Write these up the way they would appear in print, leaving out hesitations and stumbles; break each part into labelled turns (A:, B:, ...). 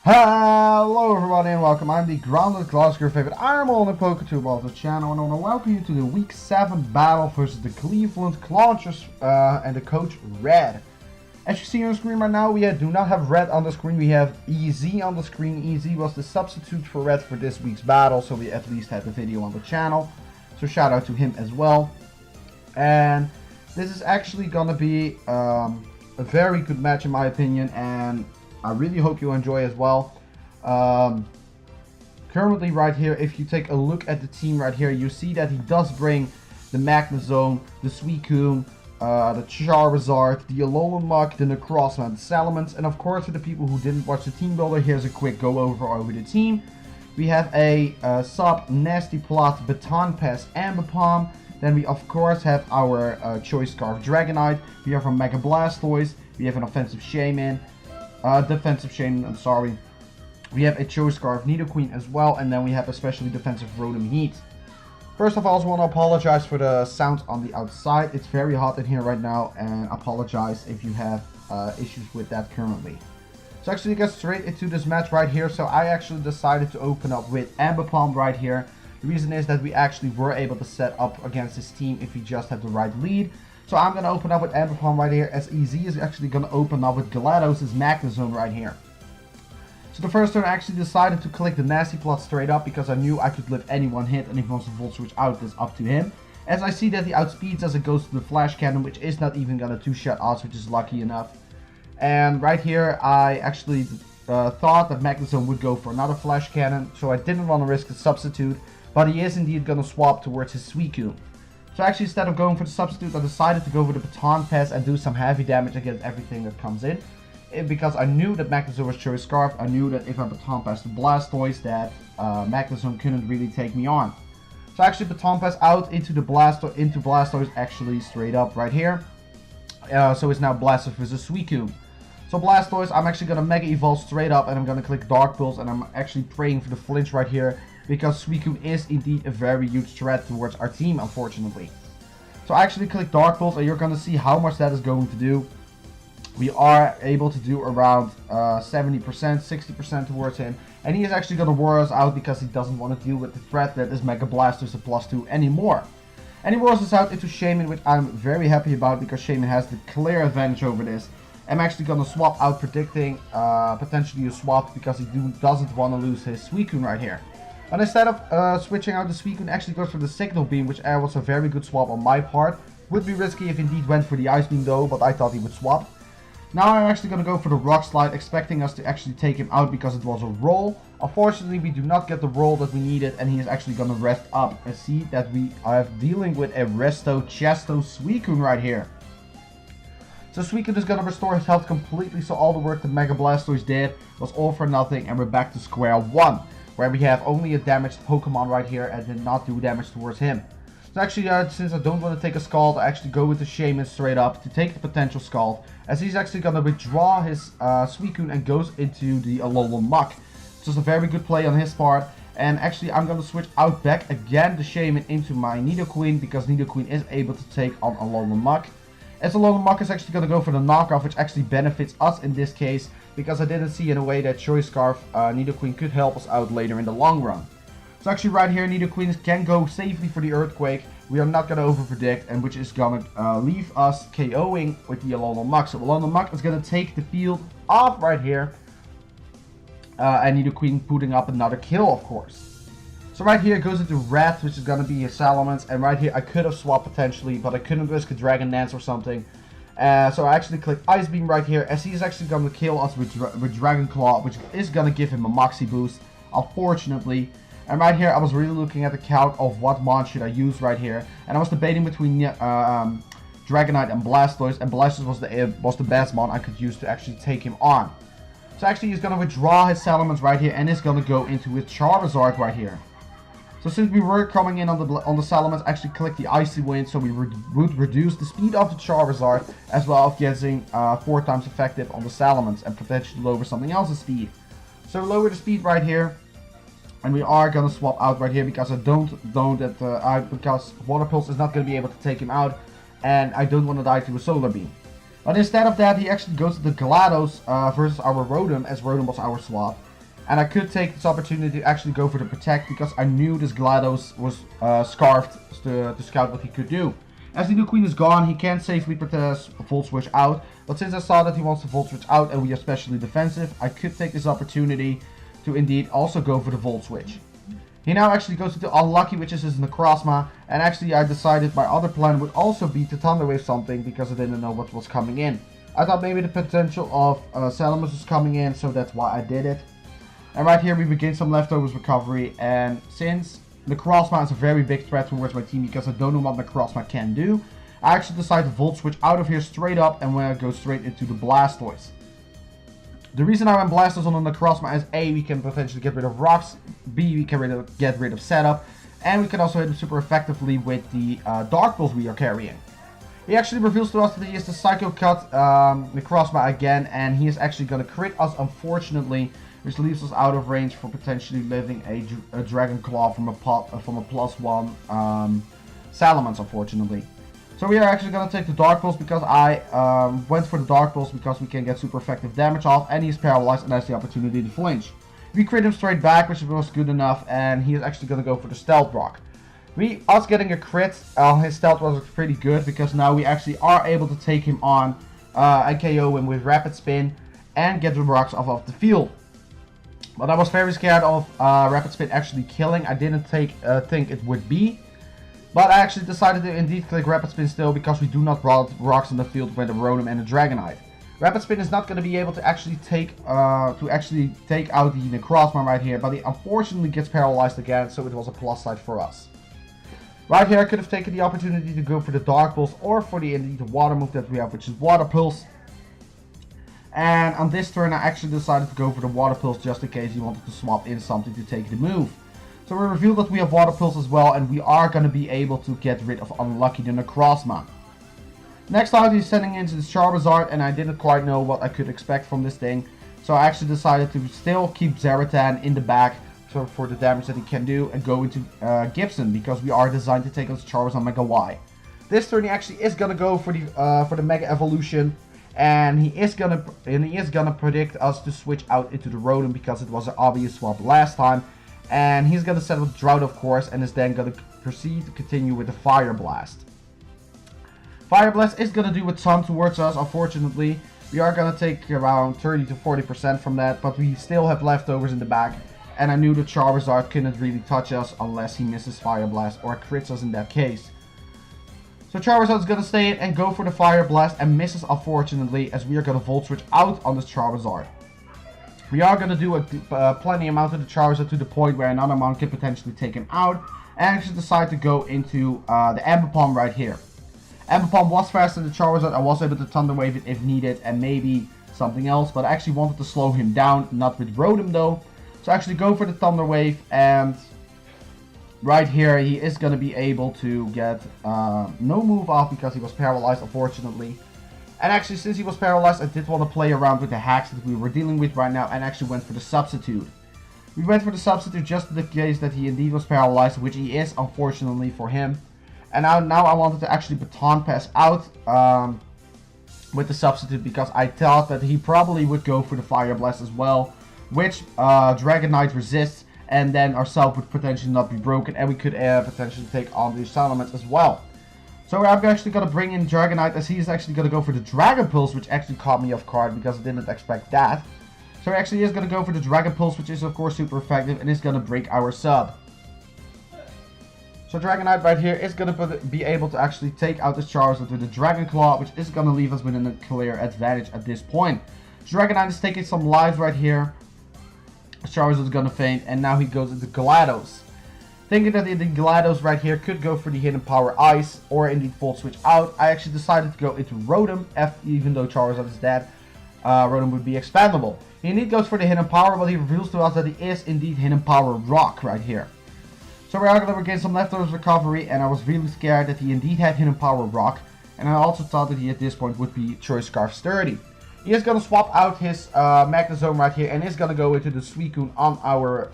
A: Hello everybody and welcome. I'm the grounded Glasgow favorite Iron on the PokeTube of the channel, and I want to welcome you to the Week 7 battle versus the Cleveland Claunchers and the coach Red. As you see on the screen right now, we do not have Red on the screen, we have EZ on the screen. EZ was the substitute for Red for this week's battle, so we at least had the video on the channel. So shout out to him as well. And this is actually going to be a very good match in my opinion, and I really hope you enjoy as well. Currently right here, if you take a look at the team right here, you see that he does bring the Magnezone, the Suicune, the Charizard, the Alola Muk, the Necrozma, the Salamence, and of course for the people who didn't watch the team builder, here's a quick go over the team. We have a Sub, Nasty Plot, Baton Pass, Ambipom. Then we of course have our Choice Scarf Dragonite. We have our Mega Blastoise. We have an Offensive Shaman. Defensive Shaman, I'm sorry. We have a Choice Scarf Nidoqueen as well, and then we have a specially defensive Rotom Heat. First of all, I just want to apologize for the sound on the outside. It's very hot in here right now, and I apologize if you have issues with that currently. So actually get straight into this match right here. So I actually decided to open up with Ambipom right here. The reason is that we actually were able to set up against this team if we just had the right lead. So I'm going to open up with Ambipom right here, as EZ is actually going to open up with GLaDOS' Magnezone right here. So the first turn I actually decided to click the Nasty Plot straight up because I knew I could live any one hit, and if he wants to Volt Switch out, it's up to him. As I see that he outspeeds as it goes to the Flash Cannon, which is not even going to two-shot us, which is lucky enough. And right here I actually thought that Magnezone would go for another Flash Cannon, so I didn't want to risk the substitute, but he is indeed going to swap towards his Suicune. So actually, instead of going for the substitute, I decided to go for the Baton Pass and do some heavy damage against everything that comes in. Because I knew that Magnezone was Choice Scarf, I knew that if I Baton Pass the Blastoise, that Magnezone couldn't really take me on. So actually, Baton Pass out into the Blastoise, actually straight up right here. So it's now Blastoise versus Suicune. So Blastoise, I'm actually going to Mega Evolve straight up, and I'm going to click Dark Pulse, and I'm actually praying for the flinch right here, because Suicune is indeed a very huge threat towards our team, unfortunately. So I actually click Dark Pulse, and you're going to see how much that is going to do. We are able to do around 70%, 60% towards him, and he is actually going to wear us out because he doesn't want to deal with the threat that is Mega Blastoise a +2 anymore. And he wears us out into Shaman, which I'm very happy about because Shaman has the clear advantage over this. I'm actually going to swap out, predicting potentially a swap because he doesn't want to lose his Suicune right here. But instead of switching out the Suicune, actually goes for the Signal Beam, which was a very good swap on my part. Would be risky if indeed went for the Ice Beam though, but I thought he would swap. Now I'm actually going to go for the Rock Slide, expecting us to actually take him out because it was a roll. Unfortunately, we do not get the roll that we needed, and he is actually going to rest up. And see that we are dealing with a Resto Chesto Suicune right here. So Suicune is going to restore his health completely, so all the work that Mega Blastoise did was all for nothing, and we're back to square one, where we have only a damaged Pokemon right here and did not do damage towards him. So actually, since I don't want to take a Scald, I actually go with the Shaman straight up to take the potential Scald, as he's actually going to withdraw his Suicune and goes into the Alola Muk. Which is a very good play on his part, and actually I'm going to switch out back again the Shaman into my Nidoqueen, because Nidoqueen is able to take on Alola Muk. As Alola Muk is actually going to go for the knockoff, which actually benefits us in this case, because I didn't see in a way that Choice Scarf Nidoqueen could help us out later in the long run. So actually right here, Nidoqueen can go safely for the Earthquake. We are not going to over-predict, and which is going to leave us KOing with the Alola Muk. So Alola Muk is going to take the field off right here. And Nidoqueen putting up another kill, of course. So right here it goes into Rat, which is going to be his Salamence. And right here I could have swapped potentially, but I couldn't risk a Dragon Dance or something. So I actually clicked Ice Beam right here, as he's actually going to kill us with Dragon Claw, which is going to give him a Moxie boost, unfortunately. And right here I was really looking at the count of what mon should I use right here. And I was debating between Dragonite and Blastoise was the best mon I could use to actually take him on. So actually he's going to withdraw his Salamence right here, and is going to go into his Charizard right here. So since we were coming in on the Salamence, I actually clicked the Icy Wind, so we would reduce the speed of the Charizard, as well as getting 4 times effective on the Salamence, and potentially lower something else's speed. So lower the speed right here, and we are gonna swap out right here because I don't know that because Water Pulse is not gonna be able to take him out, and I don't want to die to a Solar Beam. But instead of that, he actually goes to the GLaDOS versus our Rotom, as Rotom was our swap. And I could take this opportunity to actually go for the Protect because I knew this GLaDOS was scarfed to scout what he could do. As the Nidoqueen is gone, he can safely Volt Switch out. But since I saw that he wants to Volt Switch out and we are specially defensive, I could take this opportunity to indeed also go for the Volt Switch. He now actually goes into Unlucky, which is his Necrozma, and actually I decided my other plan would also be to Thunder Wave something because I didn't know what was coming in. I thought maybe the potential of Salamence was coming in, so that's why I did it. And right here we begin some leftovers recovery, and since Necrozma is a very big threat towards my team because I don't know what Necrozma can do, I actually decided to Volt Switch out of here straight up and we're going to go straight into the Blastoise. The reason I went Blastoise on the Necrozma is A, we can potentially get rid of rocks, B, we can get rid of setup, and we can also hit him super effectively with the Dark Pulse we are carrying. He actually reveals to us that he is the Psycho Cut Necrozma again, and he is actually going to crit us, unfortunately, which leaves us out of range for potentially living a Dragon Claw from a +1 Salamence, unfortunately. So we are actually going to take the Dark Pulse because I went for the Dark Pulse because we can get super effective damage off, and he's paralyzed and has the opportunity to flinch. We crit him straight back, which was good enough, and he is actually going to go for the Stealth Rock. Us getting a crit, his Stealth was pretty good because now we actually are able to take him on and KO him with Rapid Spin and get the rocks off of the field. But I was very scared of Rapid Spin actually killing. I didn't think it would be. But I actually decided to indeed click Rapid Spin still because we do not put rocks in the field with a Rotom and a Dragonite. Rapid Spin is not going to be able to actually take out the Necrozma right here, but he unfortunately gets paralyzed again, so it was a plus side for us. Right here I could have taken the opportunity to go for the Dark Pulse or for the water move that we have, which is Water Pulse. And on this turn I actually decided to go for the Water Pulse just in case he wanted to swap in something to take the move. So we revealed that we have Water Pulse as well, and we are going to be able to get rid of Unlucky the Necrozma. Next out he's sending into the Charizard, and I didn't quite know what I could expect from this thing. So I actually decided to still keep Zaratan in the back for the damage that he can do and go into Gibson because we are designed to take on Charizard Mega Y. This turn he actually is going to go for the Mega Evolution, and he is gonna predict us to switch out into the Rotom because it was an obvious swap last time. And he's going to set up Drought, of course, and is then going to proceed to continue with the Fire Blast. Fire Blast is going to do a ton towards us, unfortunately. We are going to take around 30 to 40% from that, but we still have leftovers in the back. And I knew the Charizard couldn't really touch us unless he misses Fire Blast or crits us in that case. So Charizard is going to stay in and go for the Fire Blast and misses, unfortunately, as we are going to Volt Switch out on this Charizard. We are going to do plenty amount of the Charizard to the point where another amount can potentially take him out. And actually decide to go into the Ambipom right here. Ambipom was faster than the Charizard. I was able to Thunder Wave it if needed and maybe something else. But I actually wanted to slow him down, not with Rotom though. So actually go for the Thunder Wave, and right here he is going to be able to get no move off because he was paralyzed, unfortunately. And actually, since he was paralyzed, I did want to play around with the hacks that we were dealing with right now and actually went for the Substitute. We went for the Substitute just in the case that he indeed was paralyzed, which he is, unfortunately, for him. And now I wanted to actually Baton Pass out with the Substitute because I thought that he probably would go for the Fire Blast as well, which Dragonite resists, and then our Self would potentially not be broken, and we could potentially take on the Salamence as well. So I'm actually going to bring in Dragonite as he's actually going to go for the Dragon Pulse, which actually caught me off guard because I didn't expect that. So he actually is going to go for the Dragon Pulse, which is of course super effective and is going to break our sub. So Dragonite right here is going to be able to actually take out this Charizard with the Dragon Claw, which is going to leave us within a clear advantage at this point. Dragonite is taking some lives right here. Charizard is going to faint, and now he goes into GLaDOS. Thinking that the GLaDOS right here could go for the Hidden Power Ice or indeed Volt Switch out, I actually decided to go into Rotom, even though Charizard is dead. Rotom would be expandable. He indeed goes for the Hidden Power, but he reveals to us that he is indeed Hidden Power Rock right here. So we are going to regain some leftovers recovery, and I was really scared that he indeed had Hidden Power Rock, and I also thought that he at this point would be Choice Scarf Sturdy. He is going to swap out his Magnezone right here, and is going to go into the Suicune on our...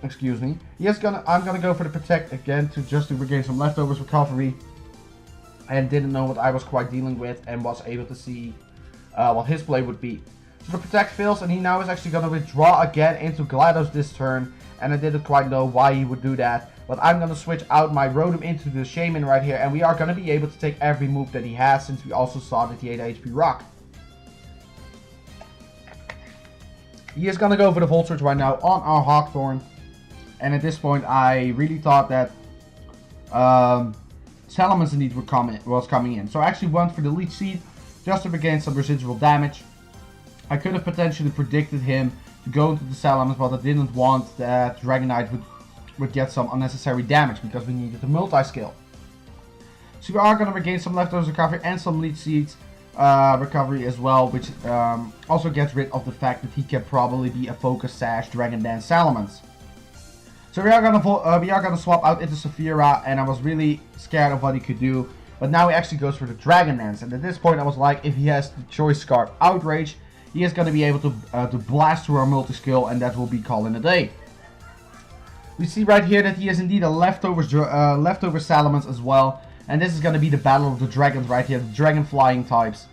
A: excuse me. I'm gonna go for the Protect again just to regain some leftovers recovery, and didn't know what I was quite dealing with and was able to see what his play would be. So the Protect fails, and he now is actually going to withdraw again into GLaDOS this turn. And I didn't quite know why he would do that. But I'm going to switch out my Rotom into the Shaman right here. And we are going to be able to take every move that he has, since we also saw that he had HP Rock. He is going to go for the Volt Switch right now on our Hawthorne. And at this point, I really thought that Salamence indeed was coming in. So I actually went for the Leech Seed just to regain some residual damage. I could have potentially predicted him to go into the Salamence, but I didn't want that Dragonite would get some unnecessary damage because we needed the multi-skill. So we are going to regain some Leftovers recovery and some Leech Seeds recovery as well, which also gets rid of the fact that he can probably be a Focus Sash Dragon Dance Salamence. So we are gonna swap out into Saphira, and I was really scared of what he could do, but now he actually goes for the Dragon Dance. And at this point, I was like, if he has the Choice Scarf Outrage, he is gonna be able to blast through our multi-skill, and that will be calling a day. We see right here that he is indeed a leftover Salamence as well, and this is gonna be the battle of the dragons right here, the Dragon Flying types.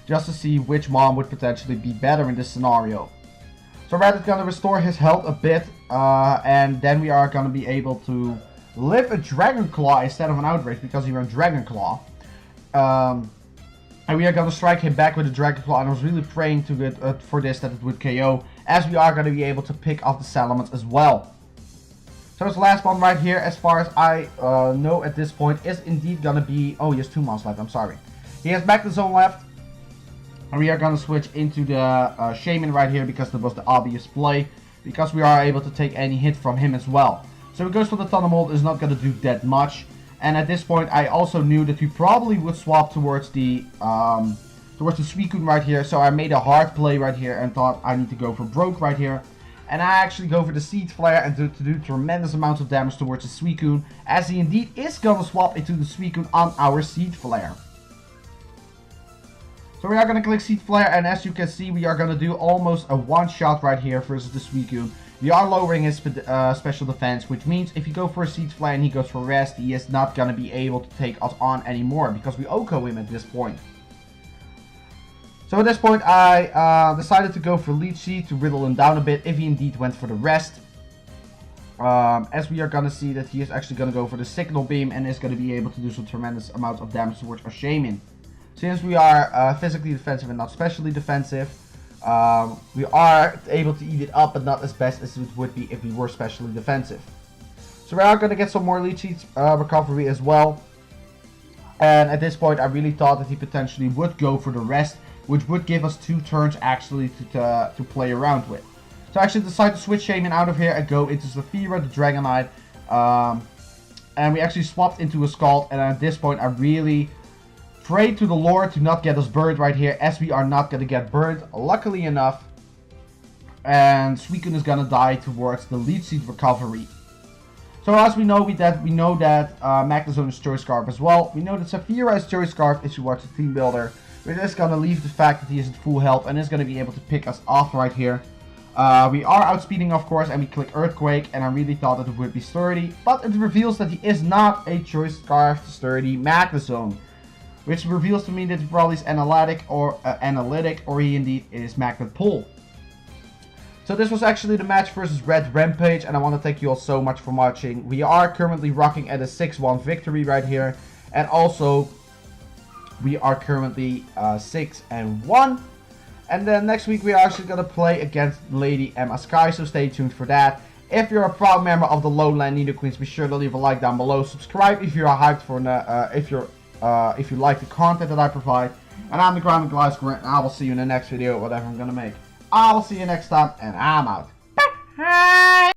A: Just to see which one would potentially be better in this scenario. So Red is going to restore his health a bit, and then we are going to be able to live a Dragon Claw instead of an Outrage because he ran Dragon Claw. And we are going to strike him back with a Dragon Claw, and I was really praying for this that it would KO, as we are going to be able to pick off the Salamence as well. So this last one right here, as far as I know at this point, is indeed going to be... Oh, he has 2 months left, I'm sorry. He has Magnezone left. And we are going to switch into the Shaman right here because that was the obvious play. Because we are able to take any hit from him as well. So he goes for the Thunderbolt, is not going to do that much. And at this point I also knew that we probably would swap towards the Suicune right here. So I made a hard play right here and thought I need to go for Broke right here. And I actually go for the Seed Flare and to do tremendous amounts of damage towards the Suicune. As he indeed is going to swap into the Suicune on our Seed Flare. So we are going to click Seed Flare, and as you can see, we are going to do almost a one-shot right here versus the Suicune. We are lowering his special defense, which means if you go for a Seed Flare and he goes for Rest, he is not going to be able to take us on anymore, because we OHKO him at this point. So at this point, I decided to go for Leech Seed to riddle him down a bit, if he indeed went for the Rest. As we are going to see that he is actually going to go for the Signal Beam, and is going to be able to do some tremendous amounts of damage towards our Shaman. Since we are physically defensive and not specially defensive, we are able to eat it up, but not as best as it would be if we were specially defensive. So we are going to get some more Leech Seeds recovery as well. And at this point, I really thought that he potentially would go for the Rest, which would give us 2 turns actually to play around with. So I actually decided to switch Shaman out of here and go into Saphira, the Dragonite. And we actually swapped into a Scald, and at this point I really... Pray to the Lord to not get us burned right here, as we are not going to get burned, luckily enough. And Suicune is going to die towards the Leech Seed recovery. So as we know that Magnezone is Choice Scarf as well. We know that Saphira is Choice Scarf if you watch the team builder. We're just going to leave the fact that he is at full health and is going to be able to pick us off right here. We are outspeeding, of course, and we click Earthquake, and I really thought that it would be sturdy. But it reveals that he is not a Choice Scarf sturdy Magnezone. Which reveals to me that he probably is analytic, or he indeed is Magnet Pull. So this was actually the match versus Red Rampage, and I want to thank you all so much for watching. We are currently rocking at a 6-1 victory right here, and also we are currently 6-1. And then next week we are actually going to play against Lady Emma Sky, so stay tuned for that. If you're a proud member of the Low Land Nidoqueens, be sure to leave a like down below. Subscribe if you're hyped for if you like the content that I provide. And I'm the Ground Glass Grant, and I will see you in the next video, whatever I'm gonna make. I will see you next time, and I'm out. Bye.